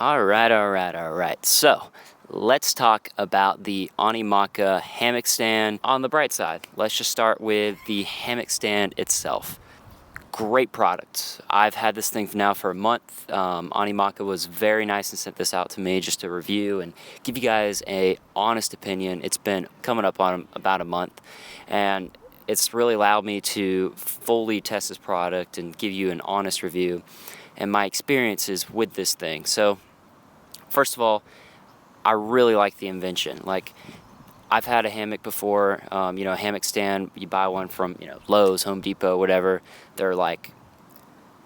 All right. So let's talk about the Anymaka hammock stand. On the bright side, let's just start with the hammock stand itself. Great product. I've had this thing now for a month. Anymaka was very nice and sent this out to me just to review and give you guys a honest opinion. It's been coming up on about a month, and it's really allowed me to fully test this product and give you an honest review and my experiences with this thing. So first of all, I really like the invention. Like, I've had a hammock before, a hammock stand. You buy one from, Lowe's, Home Depot, whatever. They're like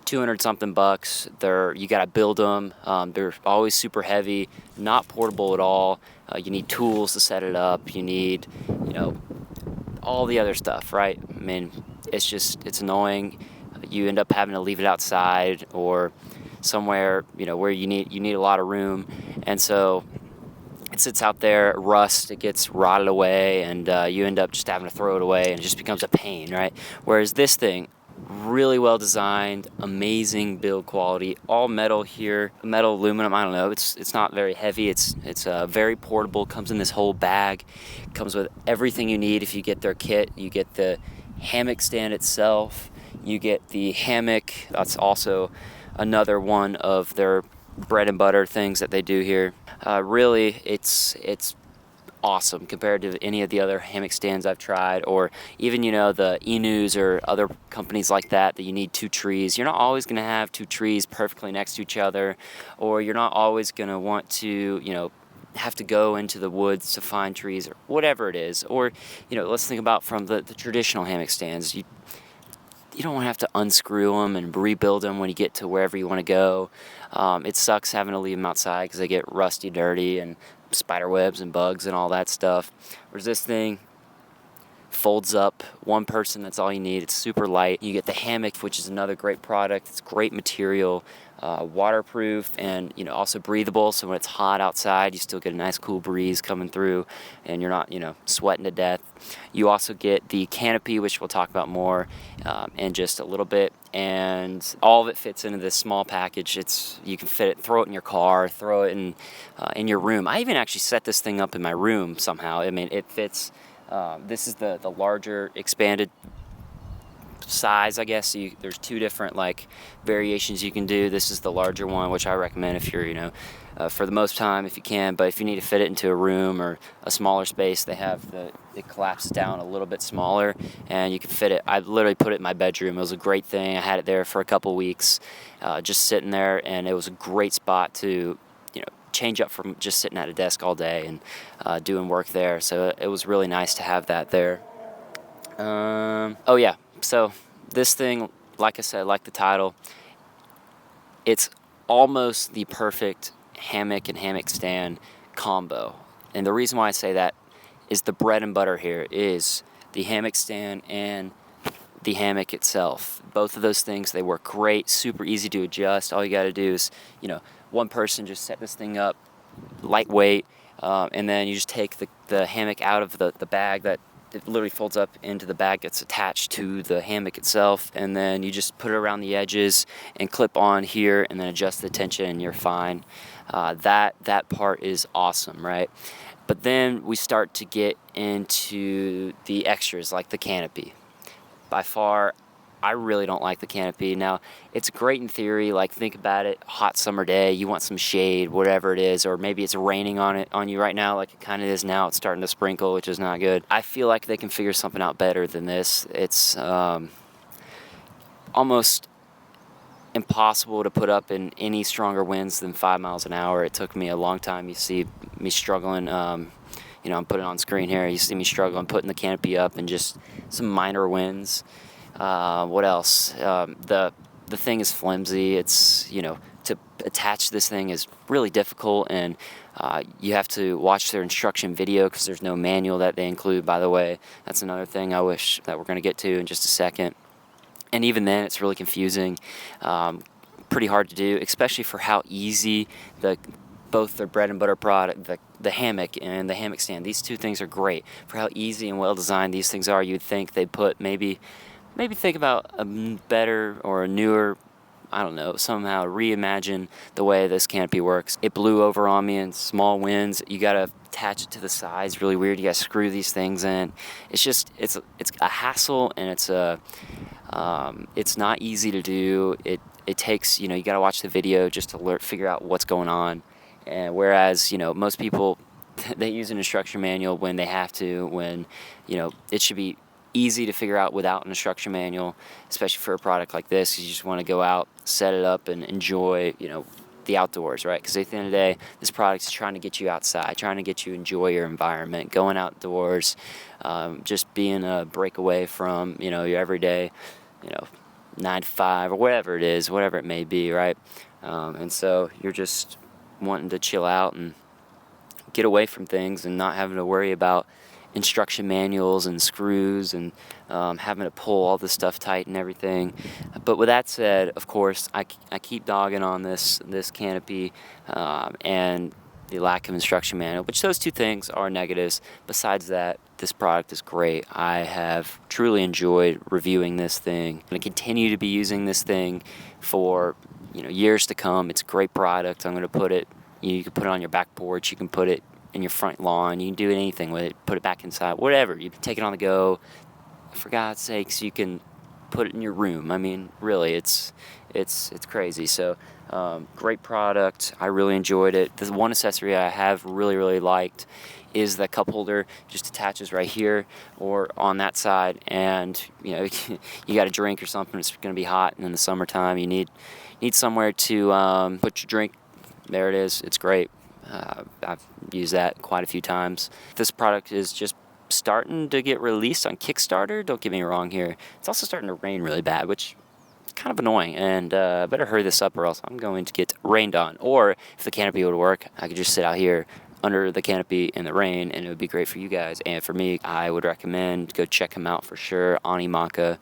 200 something bucks. You gotta build them. They're always super heavy, not portable at all. You need tools to set it up. You need, all the other stuff, right? I mean, it's annoying. You end up having to leave it outside or somewhere, where you need a lot of room, and so it sits out there, rust, it gets rotted away, and you end up just having to throw it away, and it just becomes a pain, right? Whereas this thing, really well designed, amazing build quality, all metal here, metal aluminum. I don't know. It's not very heavy. It's very portable. Comes in this whole bag. Comes with everything you need. If you get their kit, you get the hammock stand itself. You get the hammock. That's also another one of their bread and butter things that they do here. Really, it's awesome compared to any of the other hammock stands I've tried, or even the Enus or other companies like that you need two trees. You're not always going to have two trees perfectly next to each other, or you're not always going to want to have to go into the woods to find trees or whatever it is. Or let's think about from the traditional hammock stands. You don't want to have to unscrew them and rebuild them when you get to wherever you want to go. It sucks having to leave them outside because they get rusty, dirty, and spider webs and bugs and all that stuff. Whereas this thing folds up, one person, that's all you need. It's super light. You get the hammock, which is another great product. It's great material, waterproof, and also breathable, so when it's hot outside you still get a nice cool breeze coming through and you're not sweating to death. You also get the canopy, which we'll talk about more in just a little bit, and all of it fits into this small package. You can fit it, throw it in your car, throw it in your room. I even actually set this thing up in my room somehow. I mean, it fits. This is the larger expanded size, I guess. There's two different variations you can do. This is the larger one, which I recommend if you're for the most time, if you can. But if you need to fit it into a room or a smaller space, they have it collapses down a little bit smaller, and you can fit it. I literally put it in my bedroom. It was a great thing. I had it there for a couple weeks, just sitting there, and it was a great spot to change up from just sitting at a desk all day and doing work there. So it was really nice to have that there. Oh yeah, so this thing, like I said, like the title, it's almost the perfect hammock and hammock stand combo. And the reason why I say that is the bread and butter here is the hammock stand and the hammock itself. Both of those things, they work great, super easy to adjust. All you got to do is, one person just set this thing up, lightweight, and then you just take the hammock out of the bag that it literally folds up into the bag that's attached to the hammock itself, and then you just put it around the edges and clip on here and then adjust the tension and you're fine. That part is awesome, right? But then we start to get into the extras like the canopy. By far, I really don't like the canopy. Now, it's great in theory. Think about it, hot summer day, you want some shade, whatever it is, or maybe it's raining on you right now, like it kind of is now. It's starting to sprinkle, which is not good. I feel like they can figure something out better than this. It's almost impossible to put up in any stronger winds than 5 miles an hour. It took me a long time. You see me struggling. I'm putting it on screen here. You see me struggling putting the canopy up in just some minor winds. What else? The thing is flimsy. It's, to attach this thing is really difficult, and you have to watch their instruction video because there's no manual that they include, by the way. That's another thing I wish that we're going to get to in just a second. And even then, it's really confusing, pretty hard to do, especially for how easy both their bread and butter product, the hammock and the hammock stand. These two things are great for how easy and well designed these things are. You'd think they'd put maybe think about a better or a newer I don't know, somehow reimagine the way this canopy works. It blew over on me in small winds. You gotta attach it to the sides, really weird. You gotta screw these things in. It's just, it's a hassle, and it's not easy to do. It takes, you gotta watch the video just to figure out what's going on. And whereas, most people, they use an instruction manual when they have to, when, it should be easy to figure out without an instruction manual, especially for a product like this, because you just want to go out, set it up, and enjoy, the outdoors, right? Because at the end of the day, this product is trying to get you outside, trying to get you enjoy your environment, going outdoors, just being a breakaway from, your everyday, 9 to 5 or whatever it is, whatever it may be, right? And so you're just wanting to chill out and get away from things and not having to worry about instruction manuals and screws and having to pull all this stuff tight and everything. But with that said, of course, I keep dogging on this canopy and the lack of instruction manual, which those two things are negatives. Besides that, this product is great. I have truly enjoyed reviewing this thing. I'm going to continue to be using this thing for years to come. It's a great product. I'm going to put it, you can put it on your back porch, you can put it in your front lawn, you can do anything with it, put it back inside, whatever. You can take it on the go. For God's sakes, you can put it in your room. I mean, really, it's crazy. So great product. I really enjoyed it. The one accessory I have really liked is the cup holder. Just attaches right here or on that side, and you got a drink or something, it's going to be hot, and in the summertime you need somewhere to put your drink. There it is. It's great. I've used that quite a few times. This product is just starting to get released on Kickstarter. Don't get me wrong here. It's also starting to rain really bad, which is kind of annoying, and I better hurry this up or else I'm going to get rained on. Or if the canopy would work, I could just sit out here under the canopy in the rain, and it would be great for you guys. And for me, I would recommend go check them out for sure. Anymaka,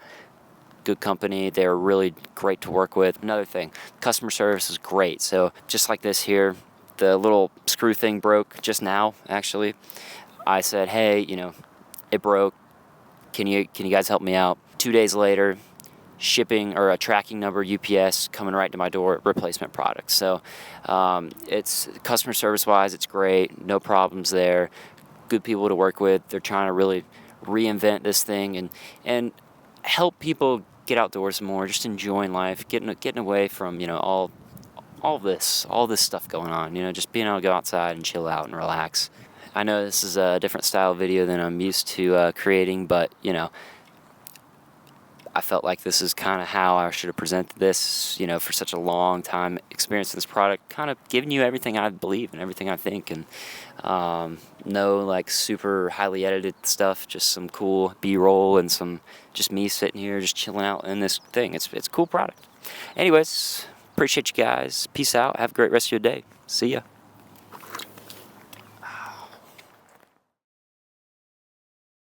good company. They're really great to work with. Another thing, customer service is great. So just like this here, the little screw thing broke just now, actually. I said, hey, it broke. Can you guys help me out? 2 days later, shipping or a tracking number, UPS, coming right to my door, replacement product. So it's customer service wise, it's great. No problems there. Good people to work with. They're trying to really reinvent this thing and help people get outdoors more, just enjoying life, getting away from, all this stuff going on, just being able to go outside and chill out and relax. I know this is a different style video than I'm used to creating, but I felt like this is kind of how I should have presented this, for such a long time experiencing this product, kind of giving you everything I believe and everything I think, and no like super highly edited stuff, just some cool B-roll and some just me sitting here just chilling out in this thing. It's a cool product. Anyways, appreciate you guys. Peace out. Have a great rest of your day. See ya.